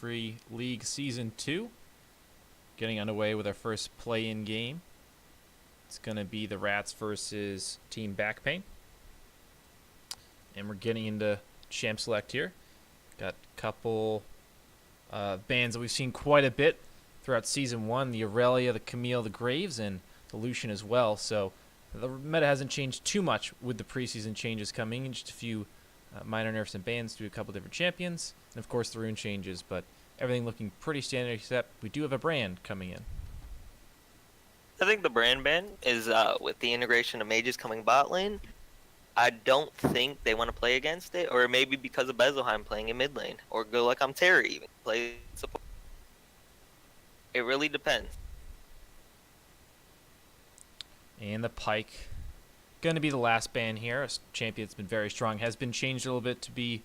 Free League Season 2. Getting underway with our first play-in game. It's going to be the Rats versus Team Backpain. And we're getting into Champ Select here. Got a couple bands that we've seen quite a bit throughout Season 1. The Aurelia, the Camille, the Graves, and the Lucian as well. So the meta hasn't changed too much with the preseason changes coming in. Just a few minor nerfs and bans to a couple different champions. And of course the rune changes, but everything looking pretty standard except we do have a brand coming in. I think the brand ban is with the integration of mages coming bot lane. I don't think they want to play against it, or maybe because of Bezelheim playing in mid lane, or go like I'm Terry even play support. It really depends. And the Pike, going to be the last ban here. A champion that's been very strong, has been changed a little bit to be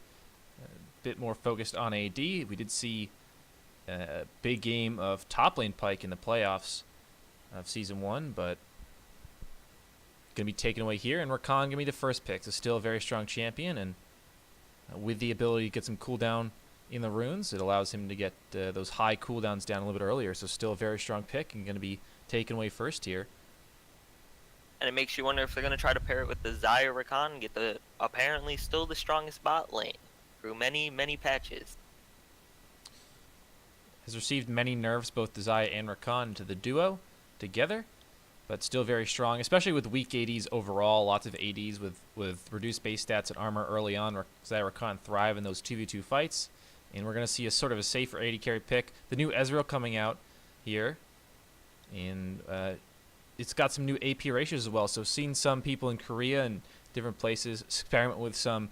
a bit more focused on AD. We did see a big game of top lane Pike in the playoffs of Season 1, but going to be taken away here, and Rakan going to be the first pick. So still a very strong champion, and with the ability to get some cooldown in the runes, it allows him to get those high cooldowns down a little bit earlier. So still a very strong pick and going to be taken away first here. And it makes you wonder if they're going to try to pair it with the Xayah Rakan and get the apparently still the strongest bot lane through many, many patches. Has received many nerfs, both the Xayah and Rakan, to the duo together, but still very strong, especially with weak ADs overall. Lots of ADs with reduced base stats and armor early on. Xayah Rakan thrive in those 2v2 fights, and we're going to see a sort of a safer AD carry pick. The new Ezreal coming out here, and it's got some new AP ratios as well. So seen some people in Korea and different places experiment with some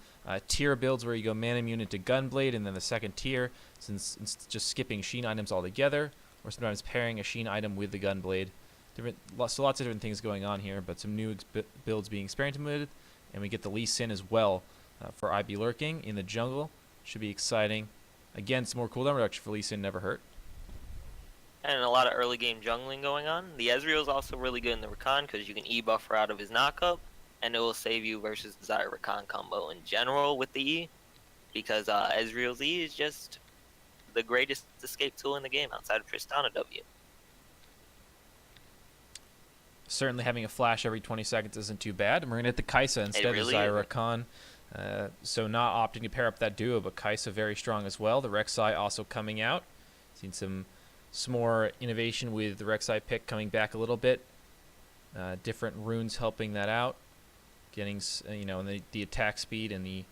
tier builds where you go man immune into Gunblade, and then the second tier, since it's just skipping Sheen items altogether, or sometimes pairing a Sheen item with the Gunblade. Lots of different things going on here, but some new builds being experimented with, and we get the Lee Sin as well for IB lurking in the jungle. Should be exciting. Again, some more cooldown reduction for Lee Sin, never hurt. And a lot of early game jungling going on. The Ezreal is also really good in the Rakan because you can E-buffer out of his knockup, and it will save you versus the Xayah Rakan combo in general with the E, because Ezreal's E is just the greatest escape tool in the game outside of Tristana W. Certainly having a flash every 20 seconds isn't too bad. And we're going to hit the Kai'Sa instead of Xayah Rakan. So not opting to pair up that duo, but Kai'Sa very strong as well. The Rek'Sai also coming out. Seen some more innovation with the Rek'Sai pick coming back a little bit. Different runes helping that out. Getting, and the attack speed and the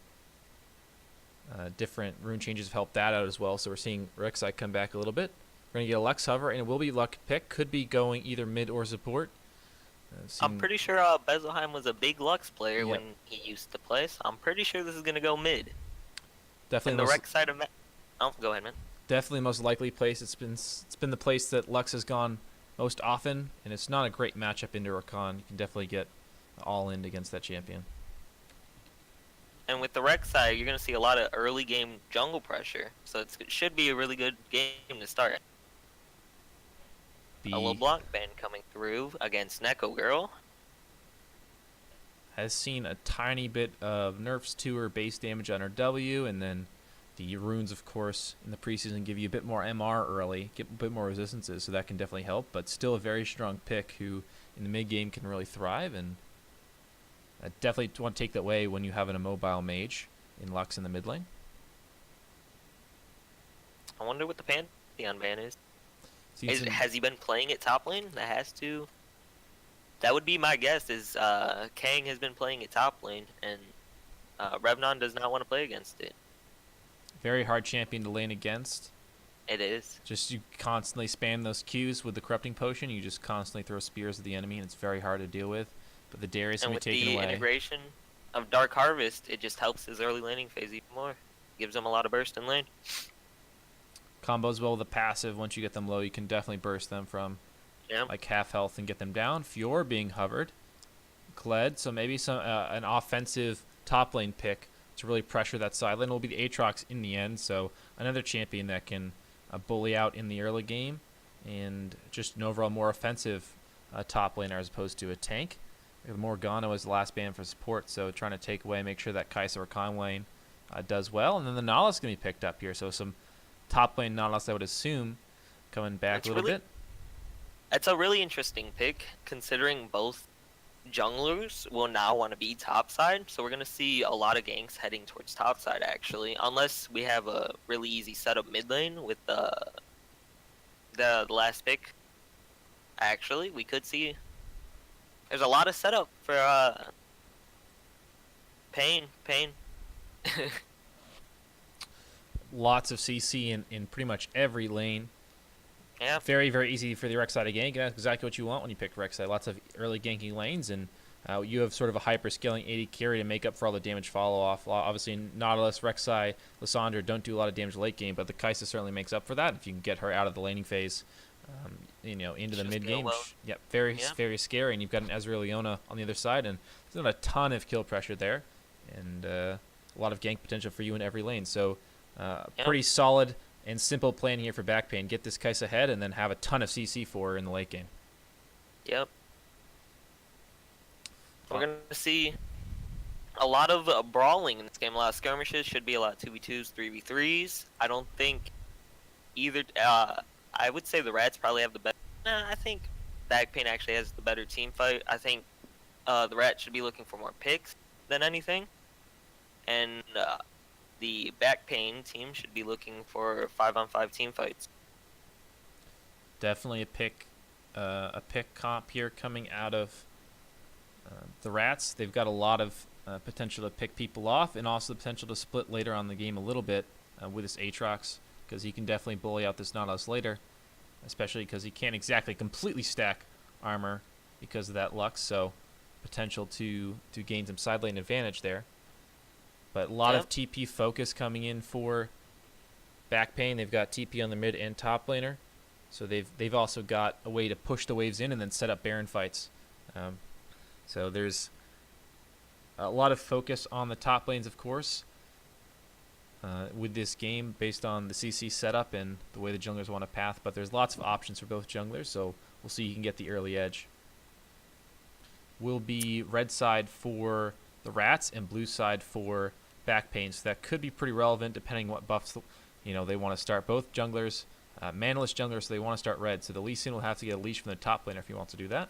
different rune changes have helped that out as well. So we're seeing Rek'Sai come back a little bit. We're going to get a Lux Hover, and it will be luck pick. Could be going either mid or support. I'm pretty sure Bezelheim was a big Lux player when he used to play, so I'm pretty sure this is going to go mid. Definitely. And the Rex side of go ahead, man. Definitely the most likely place. It's been the place that Lux has gone most often, and it's not a great matchup into Rakan. You can definitely get all in against that champion. And with the Rex side, you're going to see a lot of early game jungle pressure, so it should be a really good game to start. A LeBlanc ban coming through against Neko Girl. Has seen a tiny bit of nerfs to her base damage on her W, and then the runes, of course, in the preseason give you a bit more MR early, get a bit more resistances, so that can definitely help, but still a very strong pick who in the mid game can really thrive, and I definitely want to take that way when you have an immobile mage in Lux in the mid lane. I wonder what the Pantheon ban is. Has he been playing it top lane? That would be my guess, is Kang has been playing it top lane, and Revnon does not want to play against it. Very hard champion to lane against. It is. Just you constantly spam those Qs with the corrupting potion, you just constantly throw spears at the enemy, and it's very hard to deal with. But the Darius can be taken away. And with the integration of Dark Harvest, it just helps his early laning phase even more. Gives him a lot of burst in lane. Combos well with the passive. Once you get them low, you can definitely burst them from like half health and get them down. Fior being hovered. Kled, so maybe an offensive top lane pick to really pressure that side lane will be the Aatrox in the end. So another champion that can bully out in the early game, and just an overall more offensive top laner as opposed to a tank. Morgana was the last ban for support, so trying to take away, make sure that Kai'Sa or Rakan lane does well. And then the Nala's going to be picked up here, so some top lane Nautilus, I would assume, coming back a little bit. It's a really interesting pick, considering both junglers will now want to be topside, so we're going to see a lot of ganks heading towards topside, actually, unless we have a really easy setup mid lane with the last pick. Actually, we could see there's a lot of setup for Pain. Lots of CC in pretty much every lane. Yeah. Very, very easy for the Rek'Sai to gank. That's exactly what you want when you pick Rek'Sai. Lots of early ganking lanes, and you have sort of a hyper-scaling 80 carry to make up for all the damage follow-off. Obviously, Nautilus, Rek'Sai, Lissandra don't do a lot of damage late game, but the Kai'Sa certainly makes up for that if you can get her out of the laning phase, into the mid-game. Yep, very scary, and you've got an Ezreal Leona on the other side, and there's not a ton of kill pressure there, and a lot of gank potential for you in every lane. So, pretty solid and simple plan here for Backpain. Get this Kai'Sa ahead and then have a ton of CC for her in the late game. Yep. We're going to see a lot of brawling in this game. A lot of skirmishes. Should be a lot of 2v2s, 3v3s. I don't think either... I would say the Rats probably have the better... Nah, I think Backpain actually has the better team fight. I think the Rats should be looking for more picks than anything. And... the Backpain team should be looking for 5-on-5 team fights. Definitely a pick comp here coming out of the Rats. They've got a lot of potential to pick people off, and also the potential to split later on in the game a little bit with this Aatrox, because he can definitely bully out this Nautilus later, especially because he can't exactly completely stack armor because of that Lux, so potential to gain some side lane advantage there. But a lot of TP focus coming in for Backpain. They've got TP on the mid and top laner, so they've also got a way to push the waves in and then set up Baron fights. So there's a lot of focus on the top lanes, of course, with this game based on the CC setup and the way the junglers want to path. But there's lots of options for both junglers, so we'll see who can get the early edge. Will be red side for the Rats and blue side for Backpain, so that could be pretty relevant depending what buffs they want to start. Both junglers, manaless junglers, so they want to start red. So the Lee Sin will have to get a leash from the top laner if he wants to do that.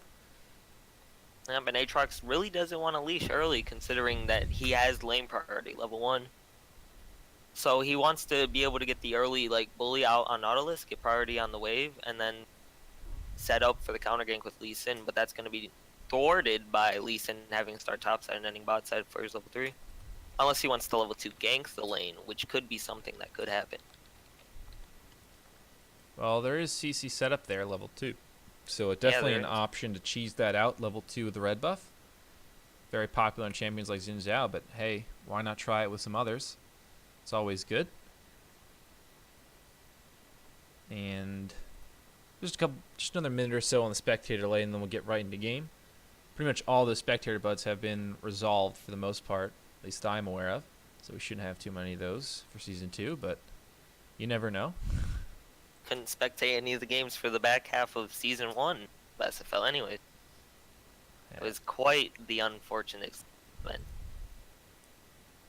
Yeah, but Aatrox really doesn't want a leash early, considering that he has lane priority, level 1. So he wants to be able to get the early bully out on Nautilus, get priority on the wave, and then set up for the counter gank with Lee Sin. But that's going to be thwarted by Lee Sin having to start topside and ending bot side for his level 3. Unless he wants to level 2 gank the lane, which could be something that could happen. Well, there is CC set up there, level 2. So it's definitely an option to cheese that out, level 2 with the red buff. Very popular on champions like Xin Zhao, but hey, why not try it with some others? It's always good. And just another minute or so on the spectator lane, and then we'll get right into game. Pretty much all the spectator buds have been resolved for the most part, at least I'm aware of. So we shouldn't have too many of those for Season 2, but you never know. Couldn't spectate any of the games for the back half of Season 1 of SFL anyway. Yeah. It was quite the unfortunate event.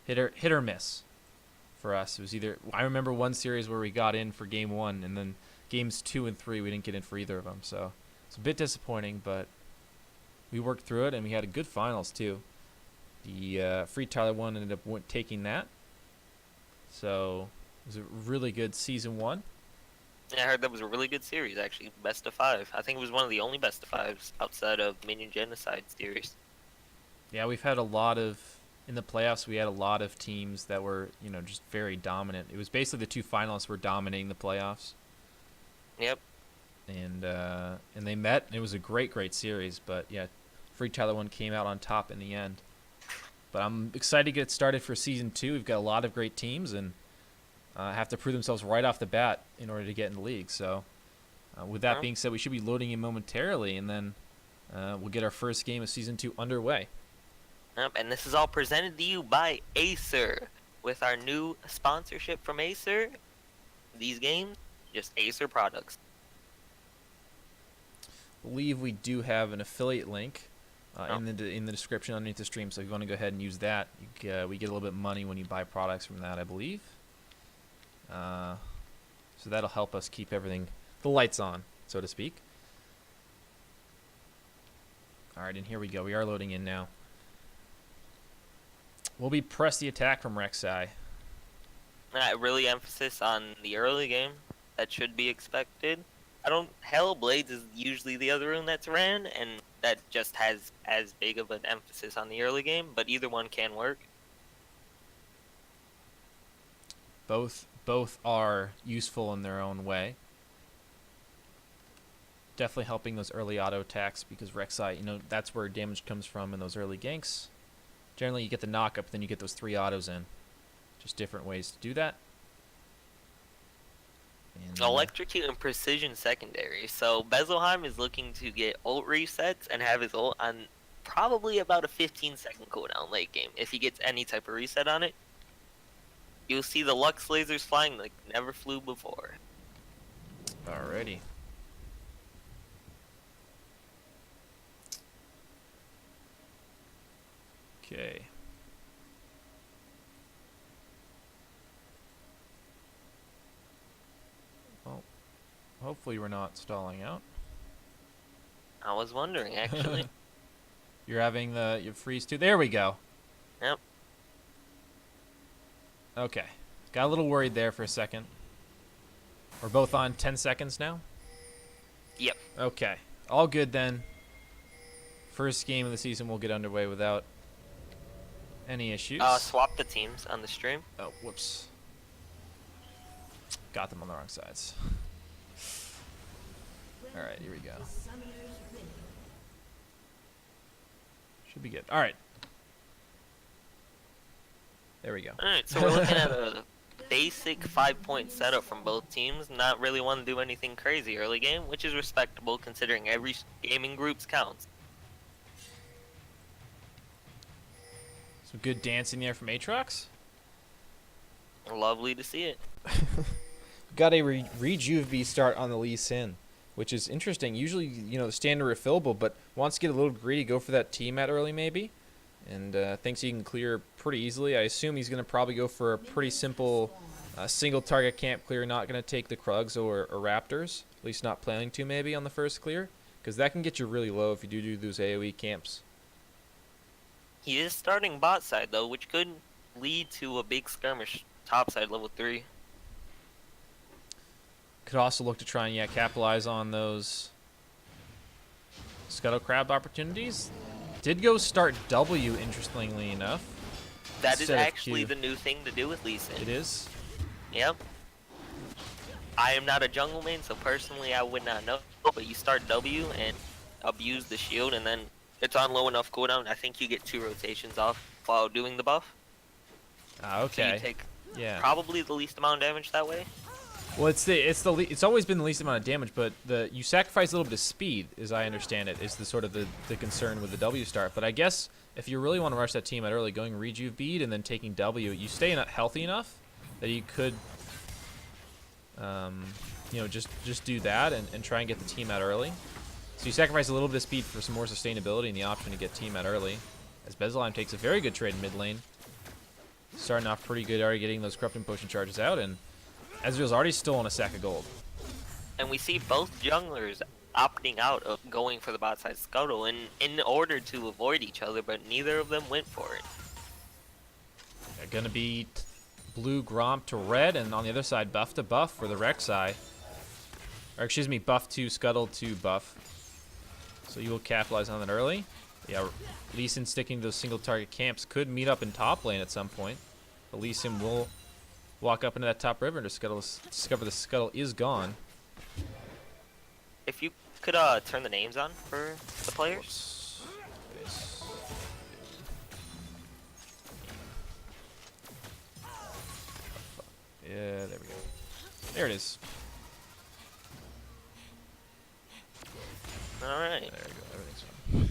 Hit or miss for us. It was either... I remember one series where we got in for Game 1, and then Games 2 and 3 we didn't get in for either of them. So it's a bit disappointing, but we worked through it, and we had a good finals too. The Free Tyler one ended up taking that. So it was a really good Season 1. Yeah, I heard that was a really good series, actually. Best of 5. I think it was one of the only best of 5s outside of Minion Genocide series. Yeah, we've had a lot of... In the playoffs, we had a lot of teams that were, just very dominant. It was basically the two finalists were dominating the playoffs. Yep. And they met, and it was a great series. But, yeah, Free Tyler one came out on top in the end. But I'm excited to get started for Season 2. We've got a lot of great teams, and have to prove themselves right off the bat in order to get in the league. So, with that being said, we should be loading in momentarily, and then we'll get our first game of Season 2 underway. Yep, and this is all presented to you by Acer. With our new sponsorship from Acer, these games, just Acer products. I believe we do have an affiliate link in the description underneath the stream, so if you want to go ahead and use that, we get a little bit of money when you buy products from that, I believe. So that'll help us keep everything, the lights on, so to speak. All right, and here we go. We are loading in now. We'll be press the attack from Rek'Sai. Really emphasis on the early game. That should be expected. Hellblades is usually the other rune that's ran, and that just has as big of an emphasis on the early game, but either one can work. Both are useful in their own way. Definitely helping those early auto attacks because Rek'Sai, that's where damage comes from in those early ganks. Generally, you get the knock up, then you get those 3 autos in. Just different ways to do that. And, Electrocute and precision secondary. So Bezelheim is looking to get ult resets and have his ult on probably about a 15-second cooldown late game. If he gets any type of reset on it, you'll see the Lux lasers flying like never flew before. Alrighty. Okay. Well, hopefully we're not stalling out. I was wondering, actually. You're having your freeze too. There we go. Yep. Okay. Got a little worried there for a second. We're both on 10 seconds now? Yep. Okay. All good then. First game of the season will get underway without any issues. Swap the teams on the stream. Oh, whoops. Got them on the wrong sides. Alright, here we go. Should be good. Alright. There we go. Alright, so we're looking at a basic 5-point setup from both teams. Not really want to do anything crazy early game, which is respectable considering every gaming groups counts. Some good dancing there from Aatrox. Lovely to see it. Got a Rejuve B start on the Lee Sin, which is interesting. Usually, the standard refillable, but wants to get a little greedy, go for that T-Mat early maybe, and thinks he can clear pretty easily. I assume he's going to probably go for a pretty simple single target camp clear, not going to take the Krugs or Raptors, at least not planning to maybe on the first clear, because that can get you really low if you do those AoE camps. He is starting bot side though, which could lead to a big skirmish top side level 3. Could also look to try and capitalize on those Scuttle Crab opportunities. Did go start W, interestingly enough. That is instead of actually Q. the new thing to do with Lee Sin. It is. Yep. I am not a jungle main, so personally I would not know. But you start W and abuse the shield, and then it's on low enough cooldown. I think you get 2 rotations off while doing the buff. Okay. So you take probably the least amount of damage that way. Well, it's always been the least amount of damage, but you sacrifice a little bit of speed, as I understand it, is the sort of the concern with the W start. But I guess if you really want to rush that team out early, going Rejuve bead and then taking W, you stay healthy enough that you could, just do that and try and get the team out early. So you sacrifice a little bit of speed for some more sustainability and the option to get team out early. As Bezelheim takes a very good trade in mid lane, starting off pretty good, already getting those corrupting potion charges out, and Ezreal's already stolen a sack of gold. And we see both junglers opting out of going for the bot side scuttle in order to avoid each other, but neither of them went for it. They're going to be blue Gromp to red, and on the other side, buff to buff for the Rek'Sai. Or excuse me, buff to Scuttle to buff. So you will capitalize on that early. Yeah, Lee Sin sticking to those single target camps could meet up in top lane at some point. But Lee Sin will walk up into that top river to discover the Scuttle is gone. If you could turn the names on for the players. Yeah, there we go. There it is. Alright. There we go. Everything's fine.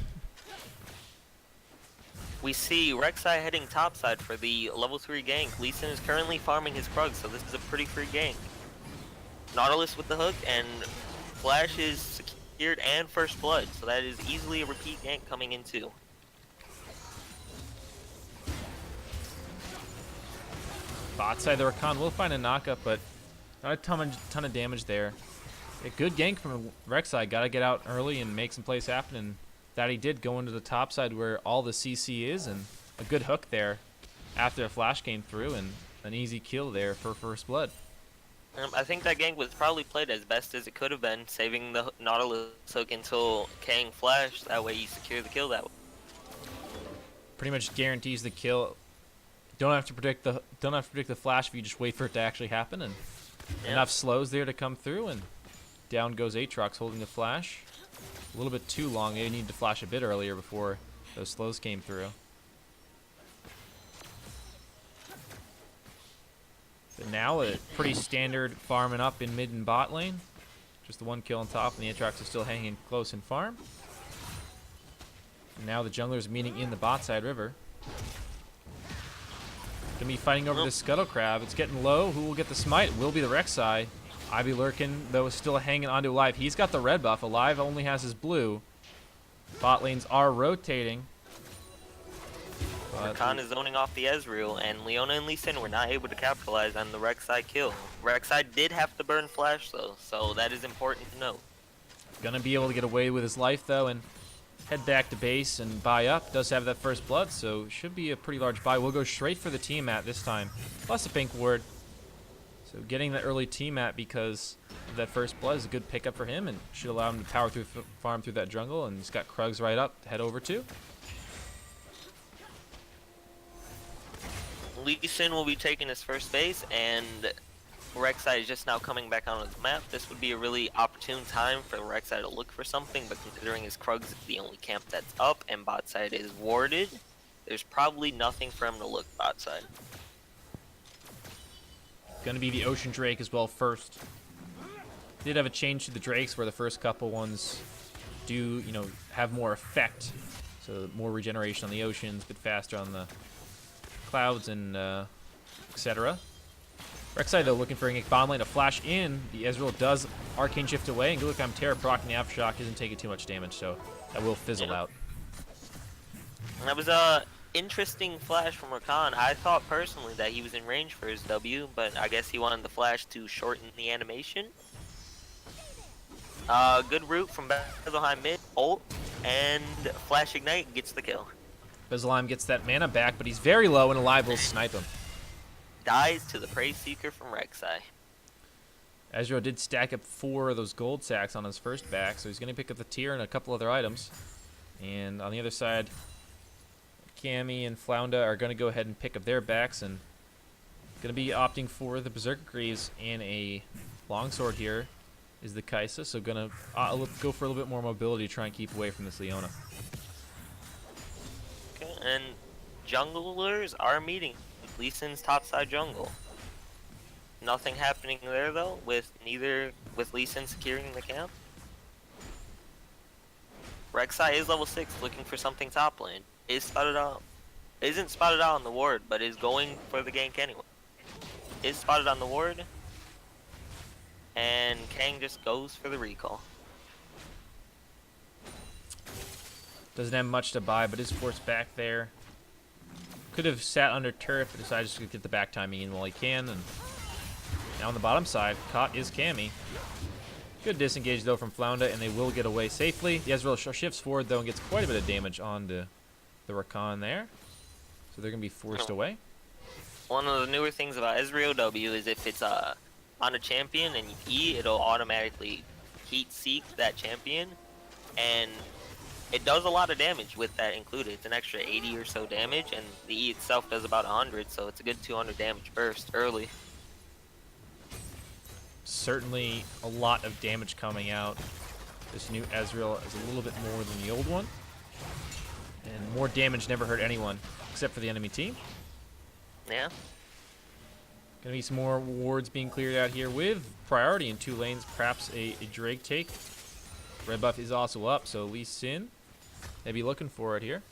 We see Rek'Sai heading topside for the level 3 gank. Lee Sin is currently farming his Krug, so this is a pretty free gank. Nautilus with the hook, and Flash is secured and first blood, so that is easily a repeat gank coming in too. Bot side, the Rakan will find a knockup, but Not a ton of damage there. A good gank from Rek'Sai. Got to get out early and make some plays happen, and that he did, go into the top side where all the CC is, and a good hook there after a flash came through, and an easy kill there for first blood. I think that gank was probably played as best as it could have been, saving the Nautilus hook until Kang flashed. That way you secure the kill that way. Pretty much guarantees the kill. Don't have to predict the flash if you just wait for it to actually happen, and enough slows there to come through, and down goes Aatrox holding the flash. A little bit too long. They needed to flash a bit earlier before those slows came through. But now a pretty standard farming up in mid and bot lane. Just the one kill on top, and the Aatrox is still hanging close in farm. And now the junglers meeting in the bot side river. Gonna be fighting over this Scuttle Crab. It's getting low. Who will get the smite? It will be the Rek'Sai. Ivy Lurkin, though, is still hanging onto Alive. He's got the red buff. Alive only has his blue. Bot lanes are rotating. Rakan is zoning off the Ezreal, and Leona and Lee Sin were not able to capitalize on the Rek'Sai kill. Rek'Sai did have to burn flash, though, so that is important to note. Gonna be able to get away with his life, though, and head back to base and buy up. Does have that first blood, so should be a pretty large buy. We'll go straight for the Tiamat this time, plus a pink ward. So getting that early Tiamat because of that first blood is a good pickup for him, and should allow him to power through, farm through that jungle. And he's got Krugs right up to head over to. Lee Sin will be taking his first base, and Rek'Sai is just now coming back onto the map. This would be a really opportune time for Rek'Sai to look for something, but considering his Krugs is the only camp that's up and bot side is warded, there's probably nothing for him to look bot side. Gonna be the Ocean Drake as well first. Did have a change to the Drakes where the first couple ones do, have more effect. So more regeneration on the oceans, a bit faster on the clouds, and etc. Rek'Sai, though, looking for a bomb lane to flash in. The Ezreal does Arcane Shift away, and good look, I'm Terra proccing the Aftershock. Isn't taking too much damage, so that will fizzle out. That was a interesting flash from Rakan. I thought personally that he was in range for his W, but I guess he wanted the flash to shorten the animation. Good route from Bezelheim mid, ult, and Flash Ignite gets the kill. Bezelheim gets that mana back, but he's very low, and Alive will snipe him. Dies to the Praise Seeker from Rek'Sai. Ezreal did stack up 4 of those gold sacks on his first back, so he's going to pick up the tier and a couple other items. And on the other side, Cammy and Flounda are going to go ahead and pick up their backs, and going to be opting for the Berserker Greaves and a longsword here is the Kaisa, so going to go for a little bit more mobility to try and keep away from this Leona. Okay, and junglers are meeting with Lee Sin's topside jungle. Nothing happening there though, with Lee Sin securing the camp. Rek'Sai is level 6, looking for something top lane. Isn't spotted out on the ward, but is going for the gank anyway. Is spotted on the ward, and Kang just goes for the recall. Doesn't have much to buy, but is forced back there. Could have sat under turret, but decided to get the back timing in while he can. And now on the bottom side, caught is Cammy. Good disengage though from Flounda, and they will get away safely. The Ezreal shifts forward though and gets quite a bit of damage onto the Rakan there. So they're going to be forced away. One of the newer things about Ezreal W is if it's on a champion and you E, it'll automatically heat seek that champion. And it does a lot of damage with that included. It's an extra 80 or so damage, and the E itself does about 100, so it's a good 200 damage burst early. Certainly a lot of damage coming out. This new Ezreal is a little bit more than the old one. And more damage never hurt anyone, except for the enemy team. Yeah. Gonna be some more wards being cleared out here with priority in 2 lanes, perhaps a Drake take. Red buff is also up, so Lee Sin, they be looking for it here.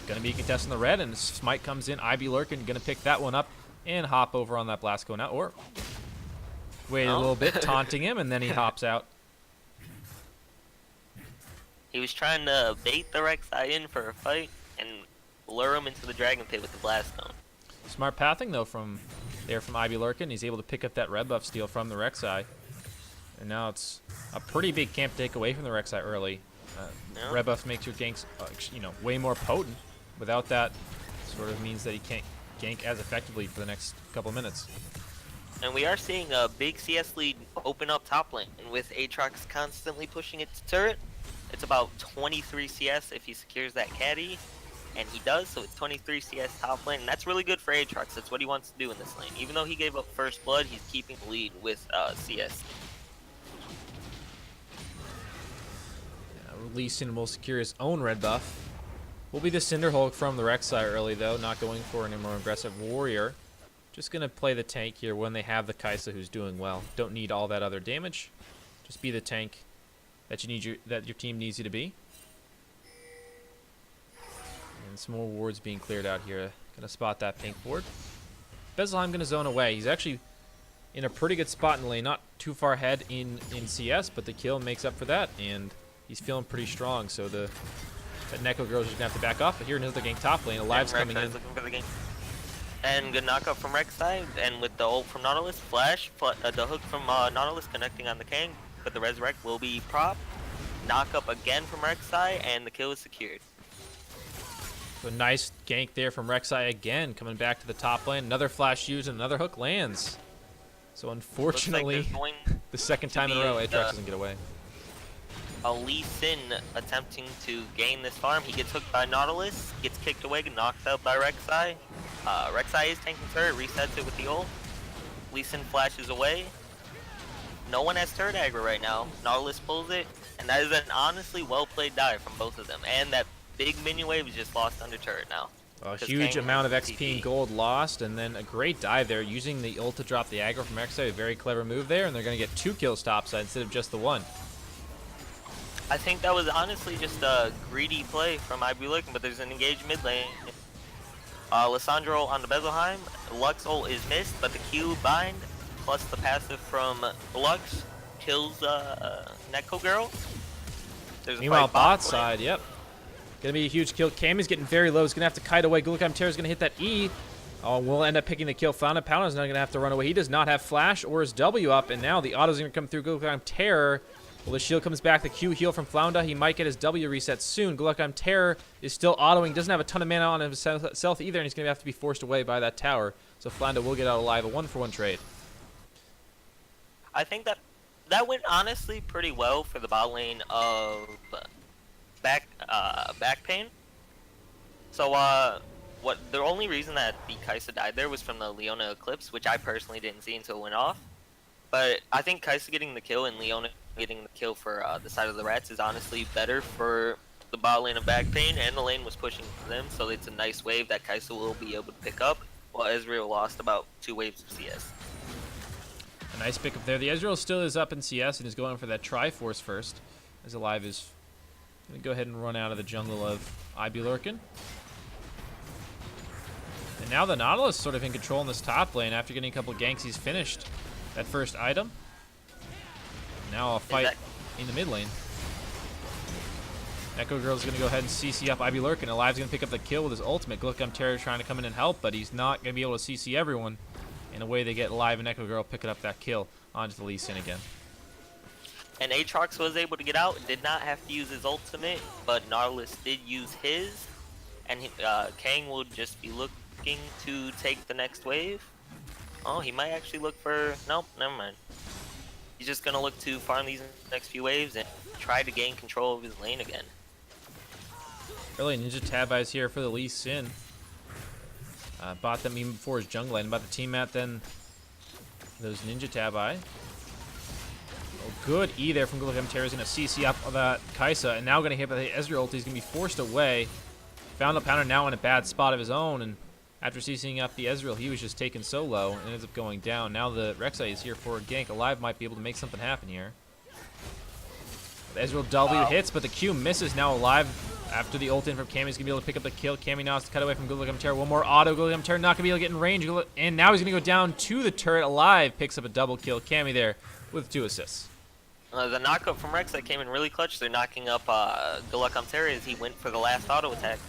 Gonna be contesting the red, and the smite comes in. Ivy Lurkin gonna pick that one up and hop over on that Blasco now, or wait a little bit, taunting him, and then he hops out. He was trying to bait the Rek'Sai in for a fight and lure him into the Dragon Pit with the Blast Stone. Smart pathing though from Ivy Lurkin. He's able to pick up that red buff steal from the Rek'Sai. And now it's a pretty big camp take away from the Rek'Sai early. Yeah. Red buff makes your ganks, way more potent. Without that, sort of means that he can't gank as effectively for the next couple of minutes. And we are seeing a big CS lead open up top lane, and with Aatrox constantly pushing its turret, it's about 23 CS if he secures that caddy, and he does, so it's 23 CS top lane, and that's really good for Aatrox. That's what he wants to do in this lane. Even though he gave up first blood, he's keeping the lead with CS. Lee Sin will secure his own red buff. Will be the Cinderhulk from the Rek'Sai early though, not going for any more aggressive warrior. Just gonna play the tank here when they have the Kai'Sa who's doing well. Don't need all that other damage. Just be the tank that your team needs you to be. And some more wards being cleared out here. Gonna spot that pink ward. Bezelheim gonna zone away. He's actually in a pretty good spot in lane, not too far ahead in CS, but the kill makes up for that, and he's feeling pretty strong. So that Neko girl's just gonna have to back off. But here another gank top lane. Alive's coming in. Looking for the gank. And good knockup from Rek'Sai, and with the ult from Nautilus, flash, the hook from Nautilus connecting on the Kang, but the resurrect will be prop. Knockup again from Rek'Sai, and the kill is secured. So nice gank there from Rek'Sai again, coming back to the top lane. Another flash used, and another hook lands. So unfortunately, Looks like there's going the second time in a row, Aatrox doesn't get away. a Lee Sin attempting to gain this farm. He gets hooked by Nautilus, gets kicked away, knocked out by Rek'Sai. Rek'Sai is tanking turret, resets it with the ult. Lee Sin flashes away. No one has turret aggro right now. Nautilus pulls it, and that is an honestly well-played dive from both of them. And that big minion wave is just lost under turret now. A huge amount of XP and gold lost, and then a great dive there, using the ult to drop the aggro from Rek'Sai. A very clever move there, and they're going to get 2 kills topside instead of just the 1. I think that was honestly just a greedy play from Ivy Lurkin, but there's an engaged mid lane. Lissandro on the Bezelheim. Lux ult is missed, but the Q bind plus the passive from Lux kills Neko Girl. There's a Meanwhile, fight bot side, yep. Gonna be a huge kill. Cammy's getting very low. He's gonna have to kite away. Gulakam Terror's gonna hit that E. Oh, we'll end up picking the kill. Flounder Paladin's not gonna have to run away. He does not have flash or his W up, and now the auto's gonna come through Gulakam Terror. Well, the shield comes back. The Q heal from Flounder. He might get his W reset soon. Gulakam Terror is still autoing. Doesn't have a ton of mana on himself either, and he's gonna have to be forced away by that tower. So Flounder will get out alive. A 1-for-1 trade. I think that went honestly pretty well for the bot lane of back pain. So the only reason that the Kai'Sa died there was from the Leona Eclipse, which I personally didn't see until it went off. But I think Kai'Sa getting the kill and Leona getting the kill for the side of the rats is honestly better for the bot lane of back pain, and the lane was pushing for them, so it's a nice wave that Kai'Sa will be able to pick up, while Ezreal lost about 2 waves of CS. A nice pickup there. The Ezreal still is up in CS and is going for that Triforce first, as Alive is going to go ahead and run out of the jungle of Ivy Lurkin. And now the Nautilus sort of in control in this top lane. After getting a couple ganks, he's finished that first item. Now a fight in the mid lane. Echo Girl's going to go ahead and CC up Ivy Lurkin. Alive's going to pick up the kill with his ultimate. Gulakam Terror trying to come in and help, but he's not going to be able to CC everyone. In a way, they get Alive and Echo Girl picking up that kill onto the Lee Sin again. And Aatrox was able to get out, did not have to use his ultimate, but Nautilus did use his. And Kang will just be looking to take the next wave. Oh, he might actually look for... Nope, never mind. He's just going to look to farm these next few waves and try to gain control of his lane again. Early Ninja Tabi's here for the Lee Sin. Bought them even before his jungle lane. Bought the team mat, then those Ninja Tabi. Oh, good E there from Gulakam Terror. Is going to CC up that Kai'Sa, and now going to hit by the Ezreal ult. He's going to be forced away. Found a pounder now in a bad spot of his own, and after CCing up the Ezreal, he was just taken so low and ends up going down. Now the Rek'Sai is here for a gank. Alive might be able to make something happen here. The Ezreal W hits, but the Q misses. Now Alive, after the ult in from Cammy, is going to be able to pick up the kill. Cammy now has to cut away from Gulakam Terror. One more auto. Gulakam Terror not going to be able to get in range. And now he's going to go down to the turret. Alive picks up a double kill. Cammy there with 2 assists. The knockup from Rek'Sai came in really clutch. They're knocking up Gulakam Terror as he went for the last auto attack.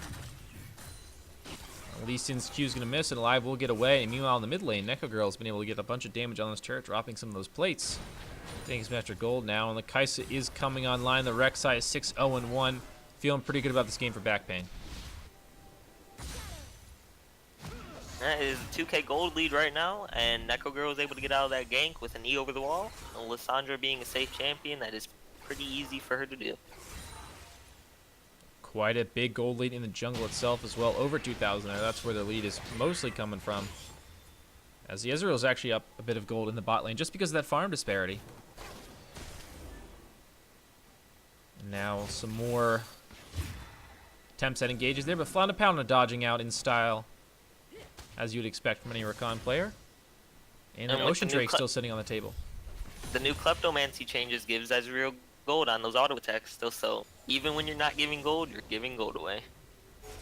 Lee Sin's Q is going to miss, and Alive will get away. And meanwhile, in the mid lane, Neko Girl's been able to get a bunch of damage on this turret, dropping some of those plates. Taking some extra gold now, and the Kaisa is coming online. The Rek'Sai is 6-0-1. Feeling pretty good about this game for Backpain. That is a 2k gold lead right now, and Neko Girl was able to get out of that gank with an E over the wall. And Lissandra being a safe champion, that is pretty easy for her to do. Quite a big gold lead in the jungle itself as well, over 2,000 there. That's where their lead is mostly coming from. As the Ezreal is actually up a bit of gold in the bot lane just because of that farm disparity. And now some more attempts at engages there, but Flounder dodging out in style, as you'd expect from any Rakan player. And an Ocean Drake still sitting on the table. The new Kleptomancy changes gives Ezreal gold on those auto attacks still, so even when you're not giving gold, you're giving gold away.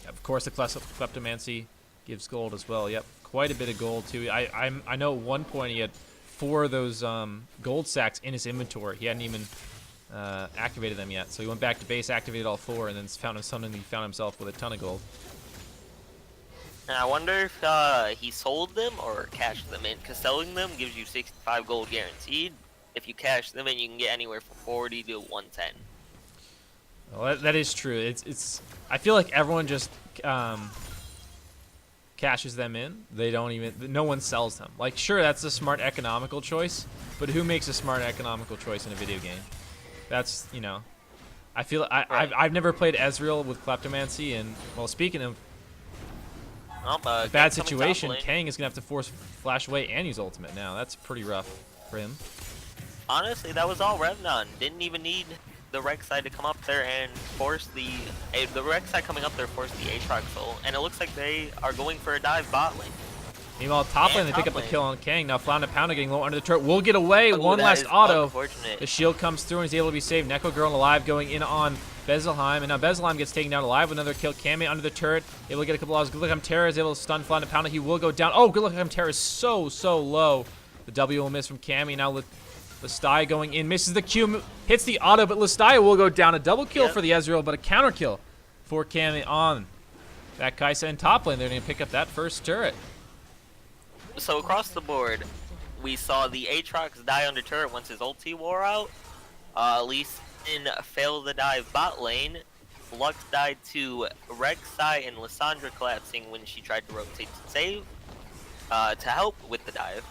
Of course, the Kleptomancy gives gold as well. Yep, quite a bit of gold too. I know at one point he had 4 of those gold sacks in his inventory. He hadn't even activated them yet, so he went back to base, activated all 4, and then found himself with a ton of gold. And I wonder if he sold them or cashed them in, because selling them gives you 65 gold guaranteed. If you cash them in, you can get anywhere from 40 to 110. Well, that is true. It's. I feel like everyone just cashes them in. They don't even. No one sells them. Like, sure, that's a smart economical choice, but who makes a smart economical choice in a video game? That's, you know. I feel I've never played Ezreal with Kleptomancy, and well, speaking of a bad situation, Kang is gonna have to force flash away and use ultimate now. That's pretty rough for him. Honestly, that was all Revnon. Didn't even need the Rek'Sai to come up there and force the Rek'Sai coming up there forced the Aatrox soul, and it looks like they are going for a dive bot lane. Meanwhile, top lane, they pick up a kill on Kang. Now Flounder getting low under the turret. Will get away. Ooh, one last auto. Unfortunate. The shield comes through and he's able to be saved. Neko Girl and Alive going in on Bezelheim. And now Bezelheim gets taken down alive with another kill. Kame under the turret. Able to get a couple of Good Luck Terra is able to stun Flounder. He will go down. Oh, Good Luck Terra is so low. The W will miss from Kame. Now Lestai going in. Misses the Q. Hits the auto, but Lestai will go down. A double kill for the Ezreal, but a counter kill for Kame on that Kaisa in top lane. They're going to pick up that first turret. So across the board, we saw the Aatrox die under turret once his ulti wore out. Lee Sin failed the dive bot lane. Lux died to Rek'Sai and Lissandra collapsing when she tried to rotate to save to help with the dive.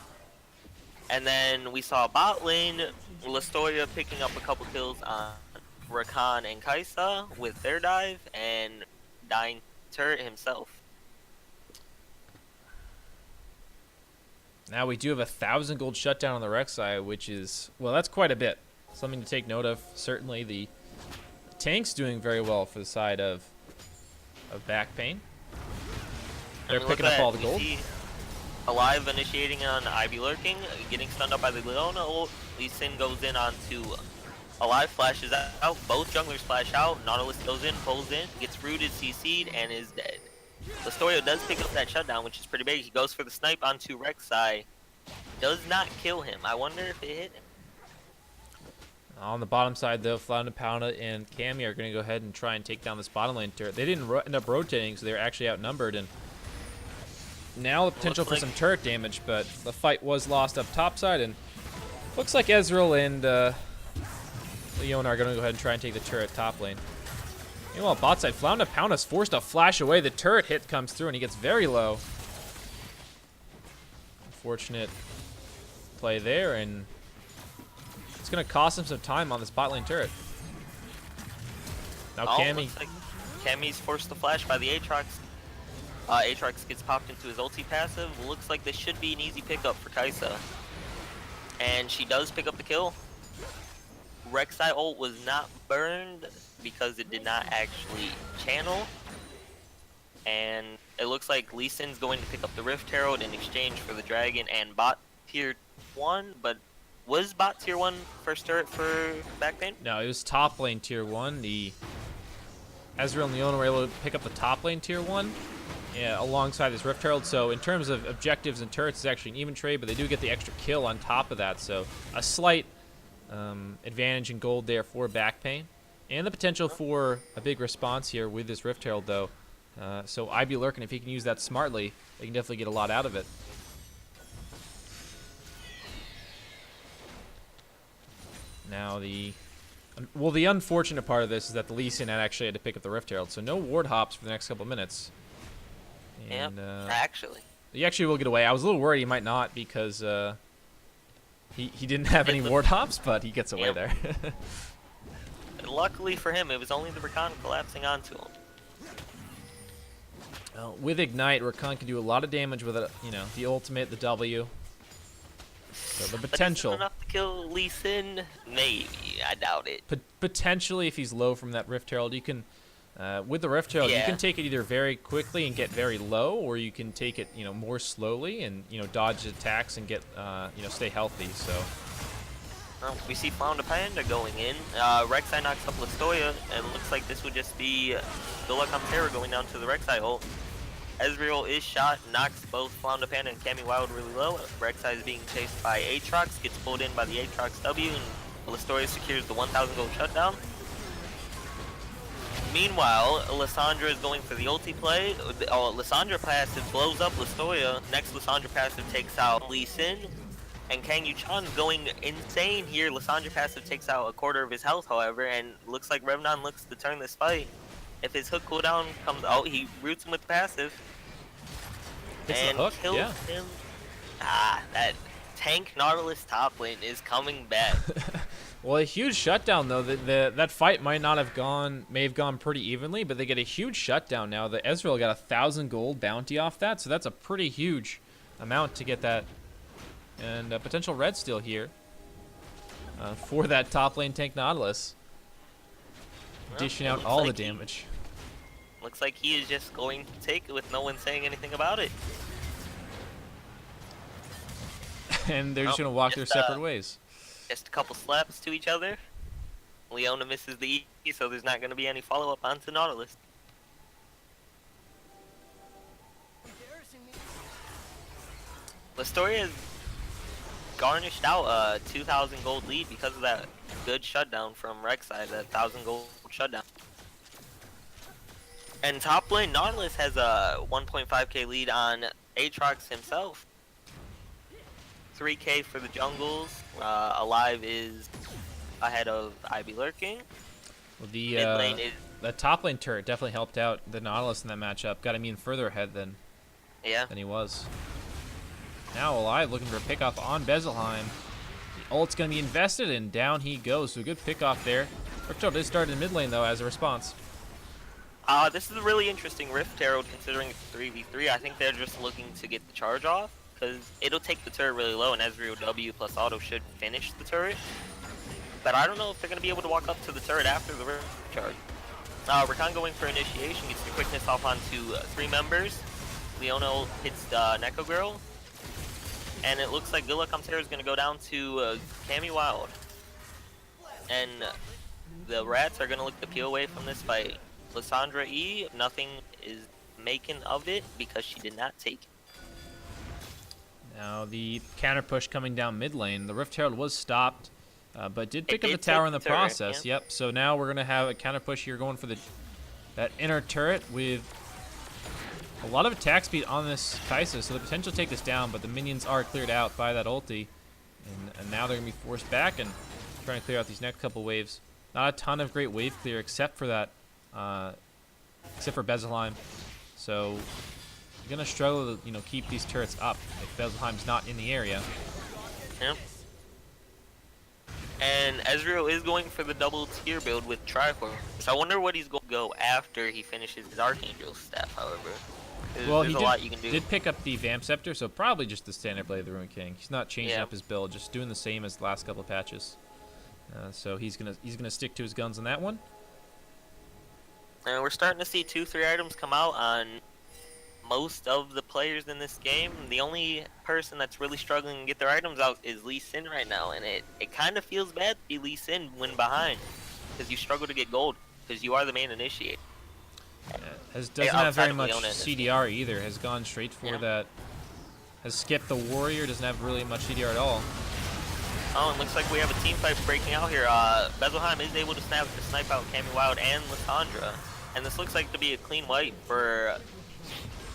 And then we saw bot lane, Listoria picking up a couple kills on Rakan and Kaisa with their dive, and dying turret himself. Now we do have 1,000 gold shutdown on the Rek'Sai, which is, well, that's quite a bit. Something to take note of. Certainly the tank's doing very well for the side of Backpain. They're picking up all the gold. Alive initiating on Ivy lurking, getting stunned up by the Leona ult. Lee Sin goes in onto Alive, flashes out. Both junglers flash out. Nautilus goes in, pulls in, gets rooted, CC'd, and is dead. Listorio does pick up that shutdown, which is pretty big. He goes for the snipe onto Rek'Sai. Does not kill him. I wonder if it hit him. On the bottom side, though, Flounder and Cammy are going to go ahead and try and take down this bottom lane turret. They didn't end up rotating, so they were actually outnumbered. And now the potential for some turret damage, but the fight was lost up top side. And looks like Ezreal and Leona are going to go ahead and try and take the turret top lane. Meanwhile, bot side, Flounder is forced to flash away. The turret hit comes through, and he gets very low. Unfortunate play there, and it's going to cost him some time on this bot lane turret. Now Cammy. Looks like Cammy's forced to flash by the Aatrox. Aatrox gets popped into his ulti passive. Looks like this should be an easy pickup for Kaisa. And she does pick up the kill. Rek'Sai ult was not burned because it did not actually channel. And it looks like Lee Sin's going to pick up the Rift Herald in exchange for the Dragon and bot tier 1, but was bot tier 1 first turret for Backpain? No, it was top lane tier 1. The Ezreal and Leona were able to pick up the top lane tier 1 alongside this Rift Herald. So in terms of objectives and turrets, it's actually an even trade, but they do get the extra kill on top of that. So a slight advantage in gold there for Backpain. And the potential for a big response here with this Rift Herald, though. So IB Lurkin, if he can use that smartly, they can definitely get a lot out of it. Now the unfortunate part of this is that the Lee Sin actually had to pick up the Rift Herald, so no ward hops for the next couple minutes. And, actually. He actually will get away. I was a little worried he might not because he didn't have any ward hops, but he gets away there. Luckily for him, it was only the Rakan collapsing onto him. Well, with Ignite, Rakan can do a lot of damage with it, the ultimate, the W. So the potential. But is it enough to kill Lee Sin? Maybe. I doubt it. Potentially, if he's low from that Rift Herald, you can, with the Rift Herald, you can take it either very quickly and get very low, or you can take it, more slowly and, dodge attacks and get, stay healthy. So. We see Flounder Panda going in. Rek'Sai knocks up Listoya, and looks like this would just be Good Terror going down to the Rek'Sai ult. Ezreal is shot, knocks both Flounder Panda and Cammy Wild really low. Rek'Sai is being chased by Aatrox, gets pulled in by the Aatrox W, and Listoya secures the 1,000 gold shutdown. Meanwhile, Lissandra is going for the ulti play. Lissandra passive blows up Listoya. Next Lissandra passive takes out Lee Sin. And Kang Yuchan's going insane here. Lissandra passive takes out a quarter of his health, however, and looks like Revnon looks to turn this fight. If his hook cooldown comes out, he roots him with passive. Hits and the hook, kills yeah. him. That tank Nautilus top lane is coming back. Well, a huge shutdown though. That fight may have gone pretty evenly, but they get a huge shutdown now. The Ezreal got 1,000 gold bounty off that, so that's a pretty huge amount to get that. And a potential red steal here for that top lane tank Nautilus. Dishing out all the damage. Looks like he is just going to take it with no one saying anything about it. And they're just going to walk their separate ways. Just a couple slaps to each other. Leona misses the E, so there's not going to be any follow-up onto Nautilus. Listoria has garnished out a 2,000 gold lead because of that good shutdown from Rek'Sai, that 1,000 gold shutdown. And top lane Nautilus has a 1.5k lead on Aatrox himself. 3k for the jungles. Alive is ahead of IB Lurking. Well, Mid lane is the top lane turret definitely helped out the Nautilus in that matchup. Got him even further ahead than he was. Now Alive looking for a pickoff on Bezelheim. The ult's going to be invested and down he goes. So a good pickoff there. Ripto did start in mid lane though as a response. This is a really interesting Rift Herald considering it's 3v3. I think they're just looking to get the charge off because it'll take the turret really low and Ezreal W plus auto should finish the turret. But I don't know if they're going to be able to walk up to the turret after the Rift charge. Rakan going for initiation, gets the quickness off onto 3 members. Leona hits Neko Girl. And it looks like Good Terror is going to go down to Cammy Wild. And the Rats are going to look to peel away from this fight. Lissandra E, nothing is making of it because she did not take it. Now the counter push coming down mid lane. The Rift Herald was stopped, but did pick up the tower in the process. Yep. So now we're going to have a counter push here going for that inner turret with a lot of attack speed on this Kai'Sa, so the potential to take this down, but the minions are cleared out by that ulti. And now they're going to be forced back and trying to clear out these next couple waves. Not a ton of great wave clear except for that, except for Bezelheim. So you're going to struggle to, keep these turrets up if Bezelheim's not in the area. Yep. And Ezreal is going for the double tier build with Triforce. So I wonder what he's going to go after he finishes his Archangel staff, however. Well, there's he a lot you can do. did pick up the Vamp Scepter, so probably just the standard Blade of the Ruined King. He's not changing up his build, just doing the same as the last couple of patches. So he's gonna stick to his guns on that one. And we're starting to see 2-3 items come out on most of the players in this game. The only person that's really struggling to get their items out is Lee Sin right now, and it kind of feels bad to be Lee Sin when behind, because you struggle to get gold, because you are the main initiator. Doesn't have very much CDR either. Has gone straight for that. Has skipped the warrior. Doesn't have really much CDR at all. Oh, and looks like we have a team fight breaking out here. Bezelheim is able to snipe out Cammy Wild and Lissandra. And this looks like to be a clean wipe for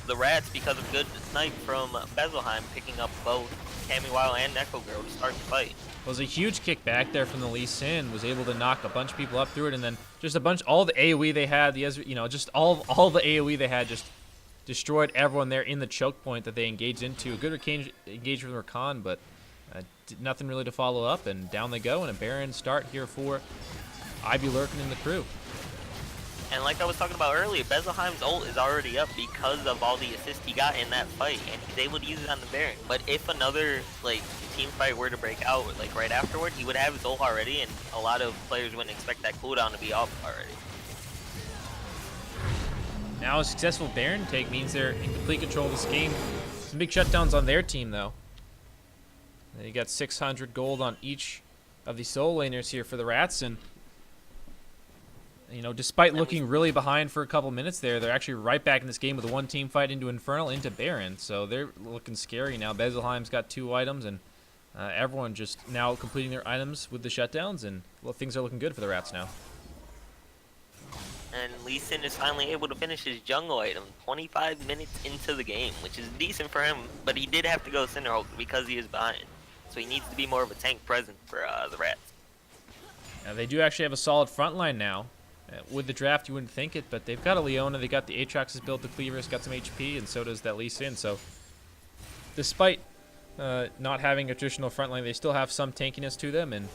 the Rats because of good snipe from Bezelheim, picking up both Cammy Wild and Echo Girl to start the fight. Was a huge kick back there from the Lee Sin. Was able to knock a bunch of people up through it, and then just a bunch, all the AoE they had, just all the AoE they had just destroyed everyone there in the choke point that they engaged into. A good engage from Rakan, but nothing really to follow up, and down they go, and a Baron start here for Ivy Lurkin and the crew. And like I was talking about earlier, Bezelheim's ult is already up because of all the assists he got in that fight, and he's able to use it on the Baron. But if another like team fight were to break out like right afterward, he would have his ult already, and a lot of players wouldn't expect that cooldown to be up already. Now a successful Baron take means they're in complete control of this game. Some big shutdowns on their team though. They got 600 gold on each of the solo laners here for the Rats, and despite looking really behind for a couple minutes there, they're actually right back in this game with a one-team fight into Infernal, into Baron. So they're looking scary now. Bezelheim's got 2 items, and everyone just now completing their items with the shutdowns, and well, things are looking good for the Rats now. And Lee Sin is finally able to finish his jungle item 25 minutes into the game, which is decent for him, but he did have to go Cinderhulk because he is behind. So he needs to be more of a tank presence for the Rats. Now, they do actually have a solid front line now. With the draft, you wouldn't think it, but they've got a Leona, they got the Aatrox's built, the Cleaver's got some HP, and so does that Lee Sin. So, despite not having a traditional front line, they still have some tankiness to them, and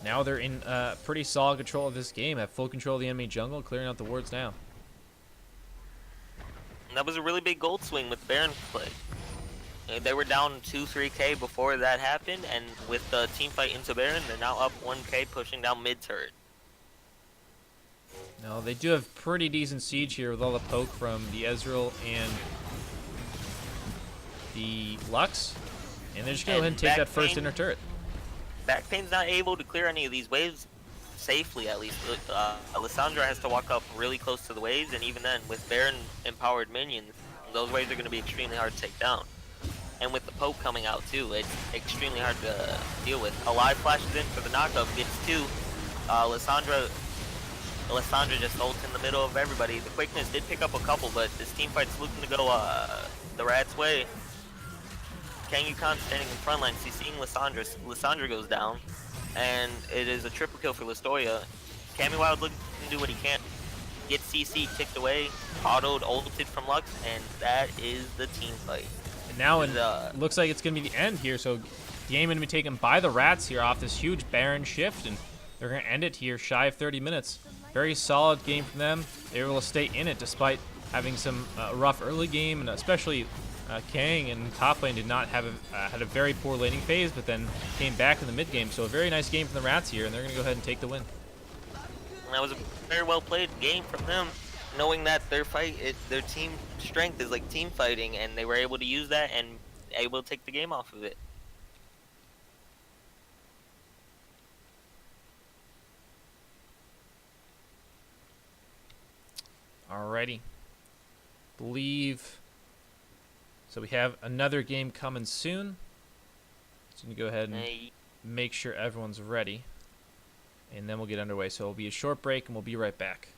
now they're in pretty solid control of this game, have full control of the enemy jungle, clearing out the wards now. And that was a really big gold swing with Baron play. They were down 2-3k before that happened, and with the team fight into Baron, they're now up 1k, pushing down mid turret. No, they do have pretty decent siege here with all the poke from the Ezreal and the Lux. And they're just going to go ahead and take that first inner turret. Backpain's not able to clear any of these waves safely, at least. Alessandra has to walk up really close to the waves, and even then, with Baron empowered minions, those waves are going to be extremely hard to take down. And with the poke coming out too, it's extremely hard to deal with. Alive flashes in for the knockup, gets 2. Alessandra just ults in the middle of everybody. The quickness did pick up a couple, but this team fight's looking to go the Rats' way. Kang Yukon standing in front line, he's seeing Lissandra. Lissandra goes down, and it is a triple kill for Listoria. Cammy Wild looking to do what he can. Get CC ticked away, autoed, ulted from Lux, and that is the team fight. And now it looks like it's going to be the end here, so the game going to be taken by the Rats here off this huge Baron shift, and they're going to end it here shy of 30 minutes. Very solid game from them. They were able to stay in it despite having some rough early game, and especially Kang and top lane did not have had a very poor laning phase, but then came back in the mid game. So a very nice game from the Rats here, and they're going to go ahead and take the win. And that was a very well played game from them, knowing that their team strength is like team fighting, and they were able to use that and able to take the game off of it. Alrighty. Believe. So we have another game coming soon. So we can go ahead and make sure everyone's ready. And then we'll get underway. So it'll be a short break and we'll be right back.